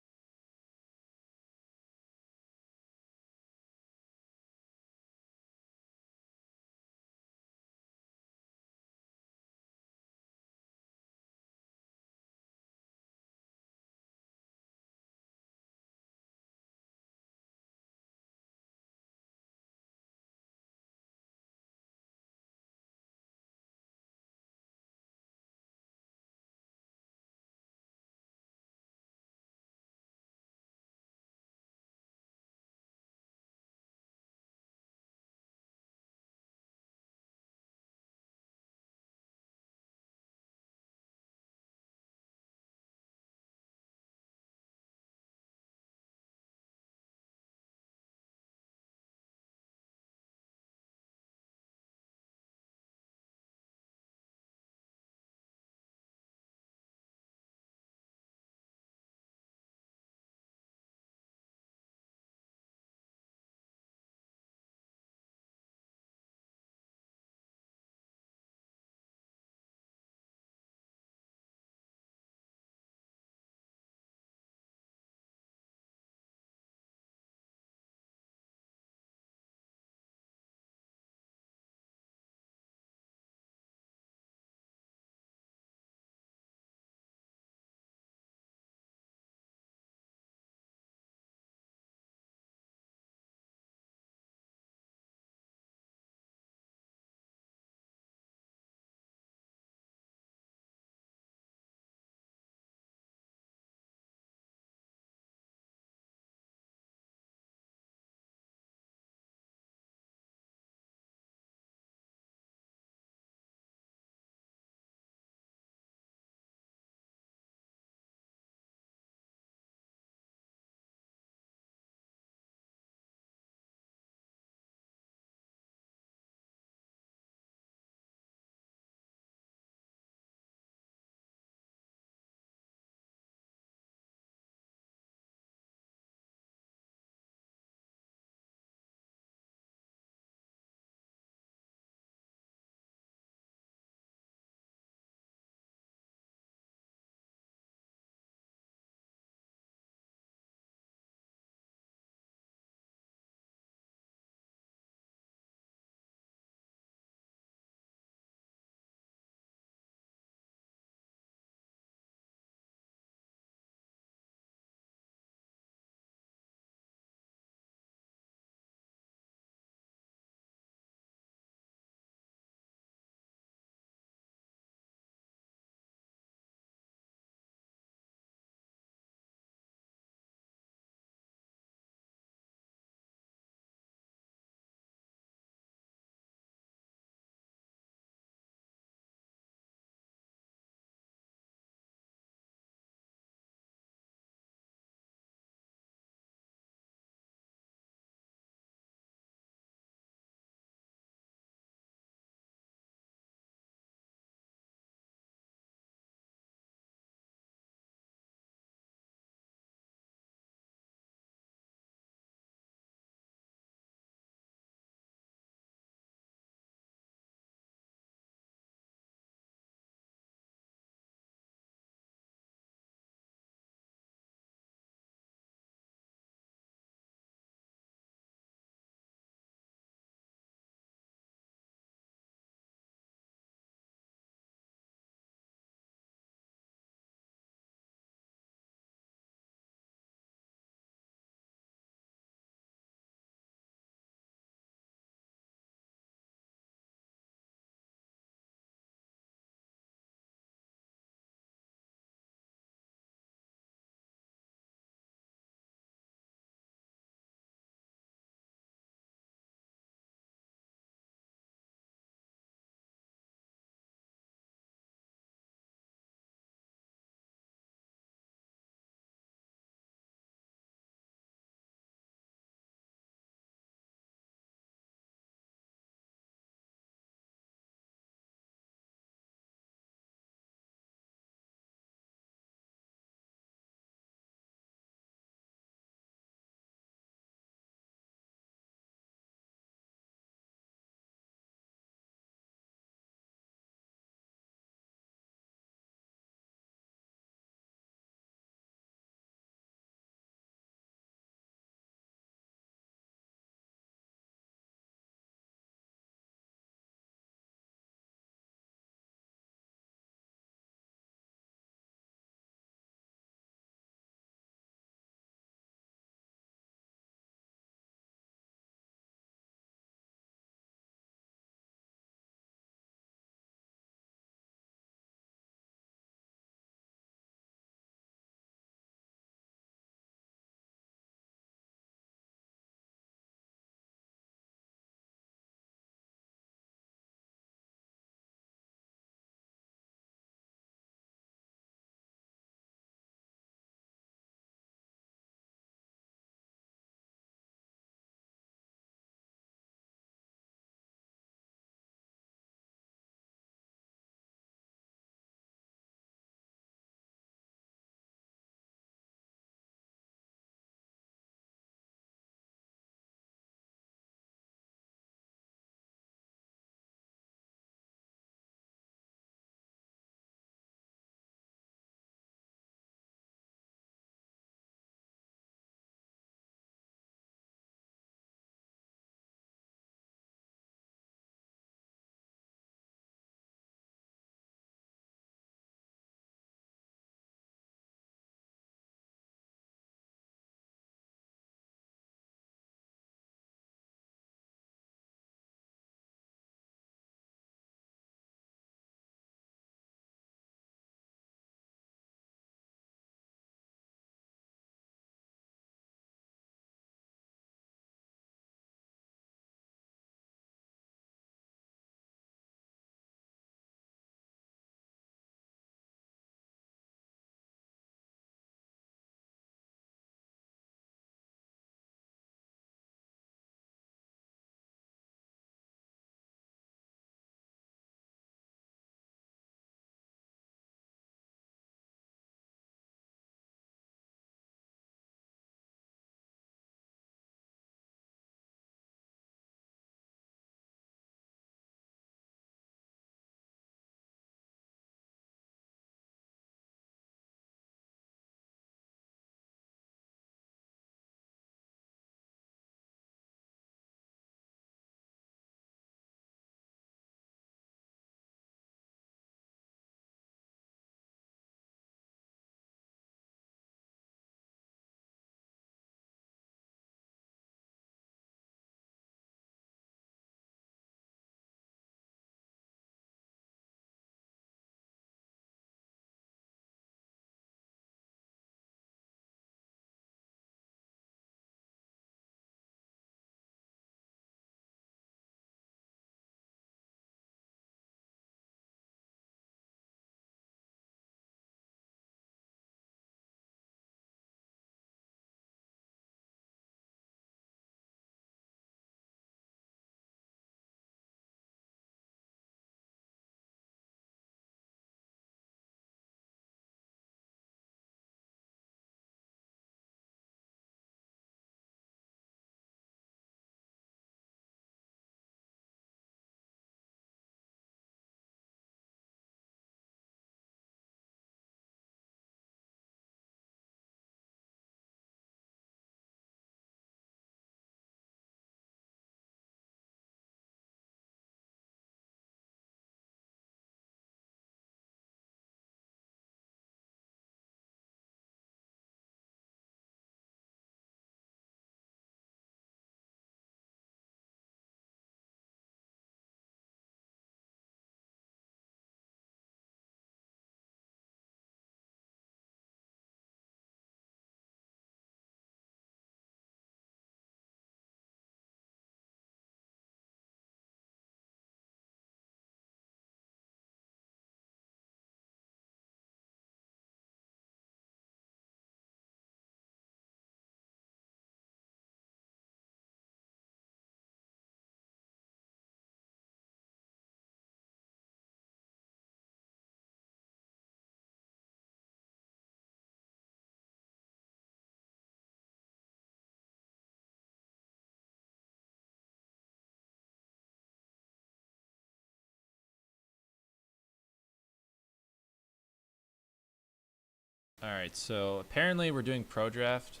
All right, so apparently we're doing pro draft.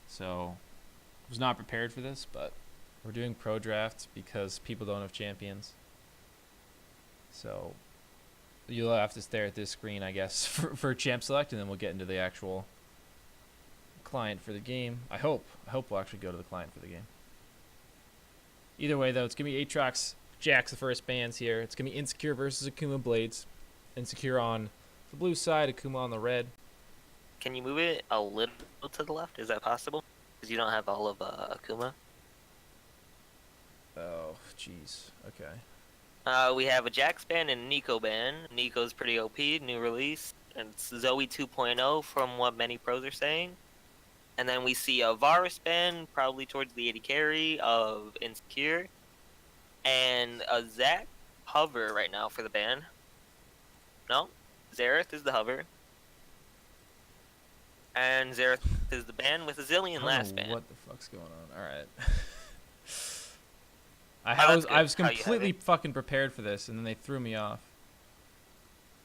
So I was not prepared for this, but we're doing pro draft because people don't have champions. So you'll have to stare at this screen, I guess, for champ select, and then we'll get into the actual client for the game. I hope we'll actually go to the client for the game. Either way, though, it's gonna be Aatrox, Jax, the first bands here. It's gonna be Insecure versus Akuma Blades. Insecure on the blue side, Akuma on the red. Can you move it a little to the left? Is that possible? Because you don't have all of Akuma. Oh, jeez. Okay. We have a Jax ban and a Nico ban. Nico's pretty OP, new release. And it's Zoe 2.0 from what many pros are saying. And then we see a Varus ban, probably towards the 80 carry of Insecure. And a Zac hover right now for the ban. No, Xerath is the hover. And Xerath is the ban with a Zillion last ban. What the fuck's going on? All right. that's I was good. How you have completely it. fucking prepared for this, and then they threw me off.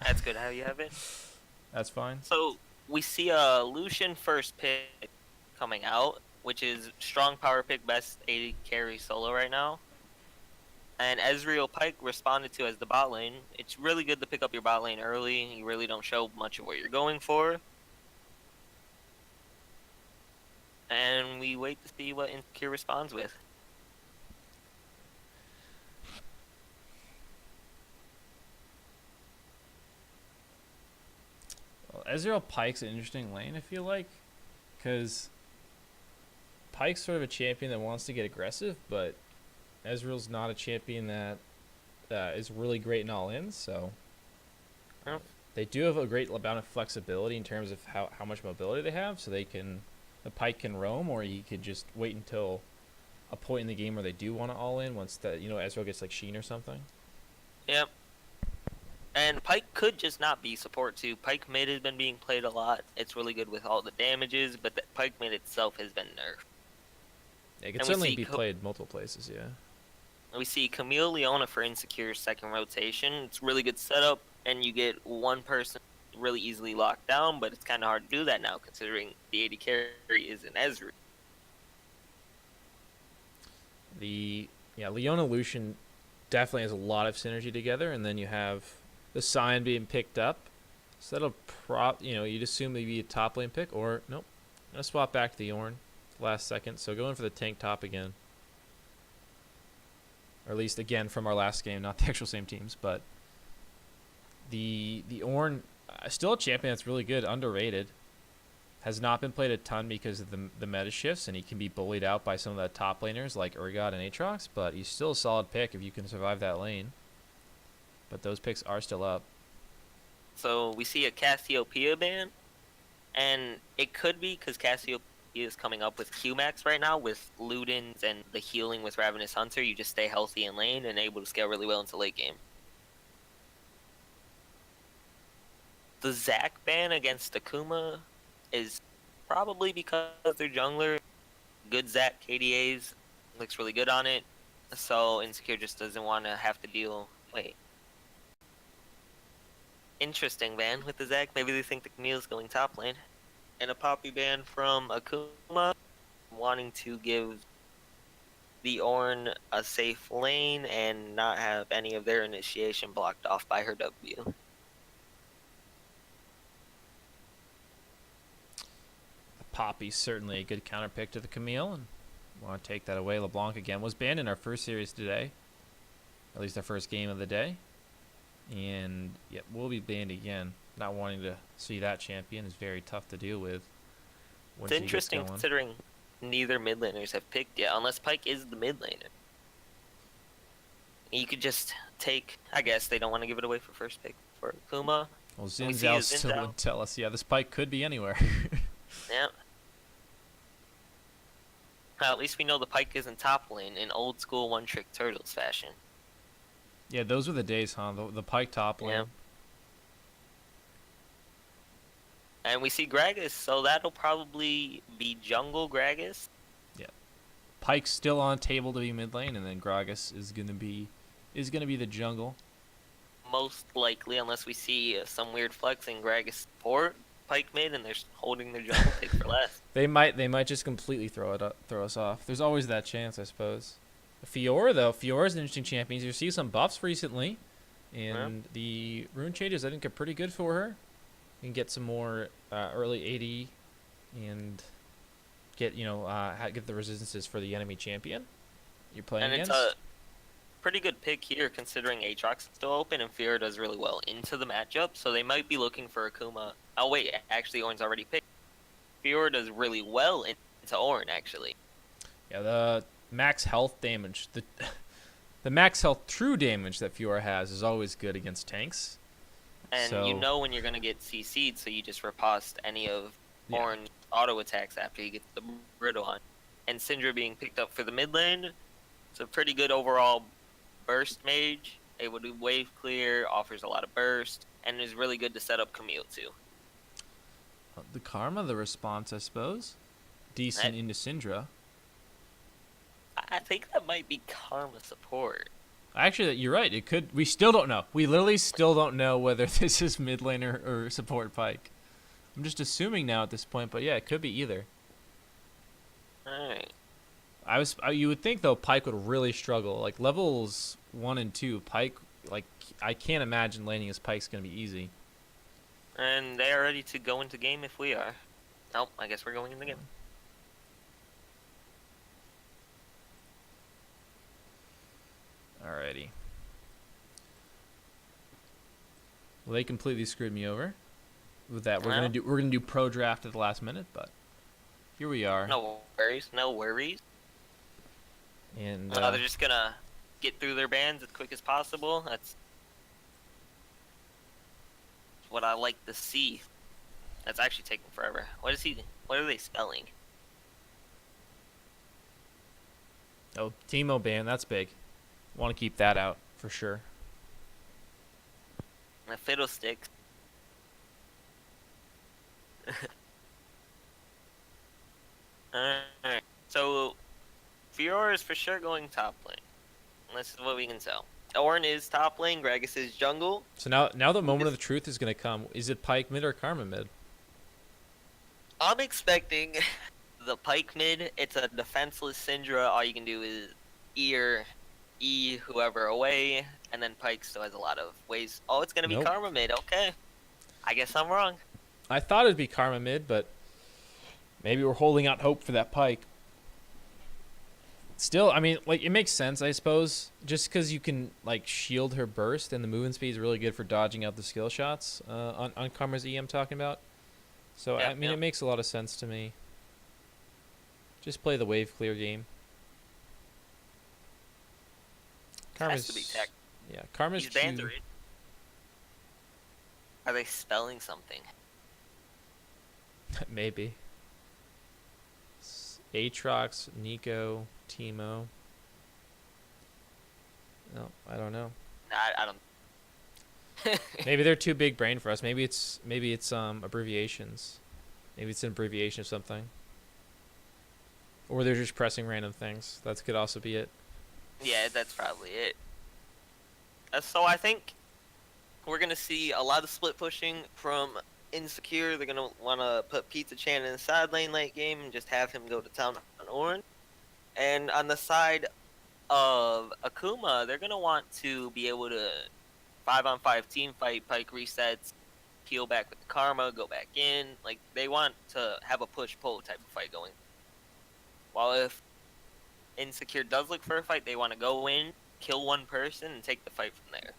That's good how you have it. That's fine. So we see a Lucian first pick coming out, which is strong power pick, best 80 carry solo right now. And Ezreal Pike responded to as the bot lane. It's really good to pick up your bot lane early. You really don't show much of what you're going for. And we wait to see what Insecure responds with. Well, Ezreal Pike's an interesting lane, I feel like, because Pike's sort of a champion that wants to get aggressive, but Ezreal's not a champion that is really great in all ins, so Yep. they do have a great amount of flexibility in terms of how much mobility they have, so the Pike can roam, or he could just wait until a point in the game where they do want to all in once Ezreal gets like Sheen or something. Yep. And Pike could just not be support too. Pike mid has been being played a lot. It's really good with all the damages, but the Pike mid itself has been nerfed. It can And we certainly see be played multiple places, yeah. We see Camille Leona for Insecure's second rotation. It's really good setup, and you get one person really easily locked down, but it's kind of hard to do that now considering the 80 carry is an Ezreal. Leona Lucian definitely has a lot of synergy together, and then you have the Sion being picked up. So that'll you'd assume maybe a top lane pick, or nope. I'm gonna swap back to the Ornn last second. So going for the tank top again. Or at least again from our last game, not the actual same teams, but the Ornn still a champion that's really good, underrated. Has not been played a ton because of the meta shifts, and he can be bullied out by some of the top laners like Urgot and Aatrox, but he's still a solid pick if you can survive that lane. But those picks are still up. So we see a Cassiopeia ban, and it could be because Cassiopeia is coming up with Qmax right now with Ludens and the healing with Ravenous Hunter. You just stay healthy in lane and able to scale really well into late game. The Zac ban against Akuma is probably because they're jungler. Good Zac KDAs looks really good on it, so Insecure just doesn't want to have to deal. Wait. Interesting ban with the Zac. Maybe they think the Camille's going top lane. And a Poppy ban from Akuma, wanting to give the Ornn a safe lane and not have any of their initiation blocked off by her W. Poppy's certainly a good counter pick to the Camille, and want to take that away. LeBlanc again was banned in our first series today, at least our first game of the day, and yep, will be banned again. Not wanting to see that champion is very tough to deal with. It's interesting considering neither mid laners have picked yet, unless Pike is the mid laner. You could just take, I guess they don't want to give it away for first pick for Akuma. Well, Zinzao still wouldn't tell us. Yeah, this Pike could be anywhere. Yeah. Well, at least we know the Pike isn't top lane in old school one-trick Turtles fashion. Yeah, those were the days, huh? The Pike top lane. Yeah. And we see Gragas, so that'll probably be jungle Gragas. Yeah. Pike's still on table to be mid lane, and then Gragas is gonna be the jungle. Most likely, unless we see some weird flex in Gragas support. Pike mid, and they're holding their jungle pick for last. They might just completely throw us off. There's always that chance, I suppose. Fiora though, Fiora's an interesting champion. You see some buffs recently, and the rune changes I think are pretty good for her. You can get some more early AD, and get get the resistances for the enemy champion you're playing And against. it's a pretty good pick here, considering Aatrox is still open, and Fiora does really well into the matchup, so they might be looking for Akuma. Oh wait, actually Ornn's already picked. Fiora does really well into Ornn, actually. Yeah, the max health damage, the max health true damage that Fiora has is always good against tanks. And So- you know when you're going to get CC'd, so you just riposte any of Ornn's auto attacks after he gets the Brittle on. And Syndra being picked up for the mid lane, it's a pretty good overall burst mage. Able to wave clear, offers a lot of burst, and is really good to set up Camille too. The Karma, the response, I suppose. Decent into Syndra. I think that might be Karma support. Actually, you're right. It could. We still don't know. We literally still don't know whether this is mid laner or support Pike. I'm just assuming now at this point, but yeah, it could be either. Alright. You would think though Pike would really struggle. Like levels 1 and 2, Pike. Like I can't imagine laning as Pike's gonna be easy. And they are ready to go into game if we are. Nope, I guess we're going in the game. Alrighty. Well, they completely screwed me over. With that, we're Well. gonna do pro draft at the last minute, but here we are. No worries, no worries. And They're just gonna get through their bans as quick as possible. That's what I like to see. That's actually taking forever. What are they spelling? oh, Teemo ban, that's big. Want to keep that out for sure. The fiddlesticks. Alright. So Fiora is for sure going top lane. This is what we can tell. Ornn is top lane, Gragas is jungle. So now the moment of the truth is gonna come. Is it Pike mid or Karma mid? I'm expecting the Pike mid. It's a defenseless Syndra. All you can do is E whoever away, and then Pike still has a lot of ways. Oh, it's gonna be Nope. Karma mid. Okay, I guess I'm wrong. I thought it'd be Karma mid, but maybe we're holding out hope for that Pike. Still, I mean, like it makes sense, I suppose, just because you can like shield her burst, and the movement speed is really good for dodging out the skill shots on Karma's E. I'm talking about. So Yeah, I mean, yeah. it makes a lot of sense to me. Just play the wave clear game. Has to be tech. Yeah, Karma's He's banned Q- already. Are they spelling something? Maybe. Aatrox, Nico, Teemo. No, I don't know. I don't. Maybe they're too big brain for us. Maybe it's abbreviations. Maybe it's an abbreviation of something. Or they're just pressing random things. That could also be it. Yeah, that's probably it. So I think we're gonna see a lot of split pushing from Insecure. They're gonna want to put Pizza Chan in the side lane late game and just have him go to town on Ornn. And on the side of Akuma, they're gonna want to be able to 5-on-5 team fight, Pike resets, peel back with the Karma, go back in. Like they want to have a push-pull type of fight going. While if Insecure does look for a fight, they want to go in, kill one person, and take the fight from there.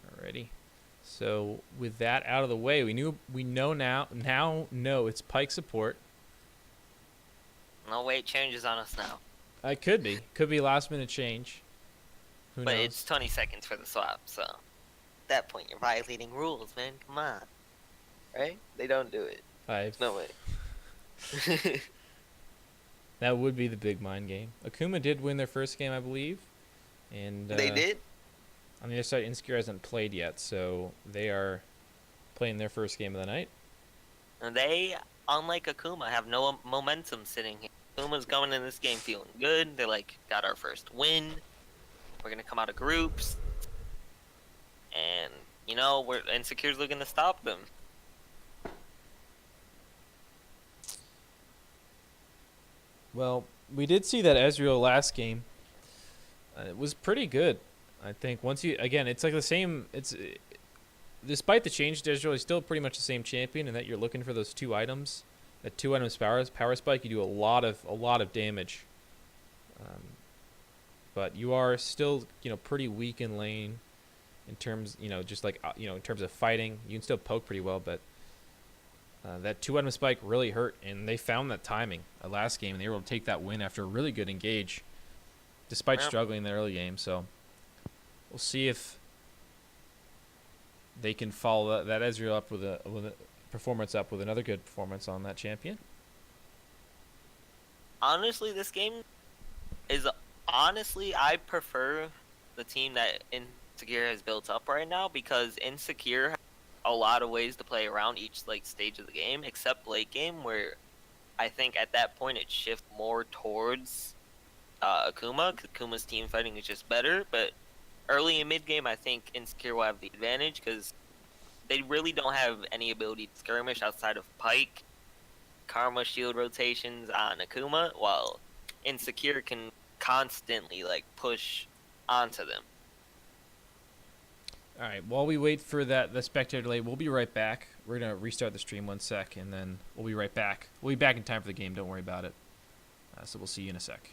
Alrighty. So with that out of the way, we know it's Pike support. No way it changes on us now. I could be last minute change. Who But knows? it's 20 seconds for the swap, so at that point you're violating rules, man. Come on. Right? They don't do it. No way. That would be the big mind game. Akuma did win their first game, I believe, and They did? on the other side, Insecure hasn't played yet, so they are playing their first game of the night. And they, unlike Akuma, have no momentum sitting here. Puma's coming in this game feeling good. They like got our first win. We're gonna come out of groups, and we're Insecure's looking to stop them. Well, we did see that Ezreal last game. It was pretty good. I think once you again, it's like the same. It's despite the change to Ezreal, he's still pretty much the same champion, in that you're looking for those 2 items. That 2 items power spike, you do a lot of damage. But you are still pretty weak in lane, in terms just like in terms of fighting. You can still poke pretty well, but that 2 item spike really hurt, and they found that timing last game, and they were able to take that win after a really good engage, despite struggling in the early game. So we'll see if they can follow that Ezreal up with a performance up with another good performance on that champion. Honestly, this game is I prefer the team that Insecure has built up right now, because Insecure has a lot of ways to play around each stage of the game, except late game, where I think at that point it shifts more towards Akuma, because Akuma's team fighting is just better. But early and mid game, I think Insecure will have the advantage, because they really don't have any ability to skirmish outside of Pike, Karma shield rotations on Akuma, while Insecure can constantly push onto them. All right, while we wait for the spectator delay, we'll be right back. We're going to restart the stream 1 sec, and then we'll be right back. We'll be back in time for the game. Don't worry about it. So we'll see you in a sec.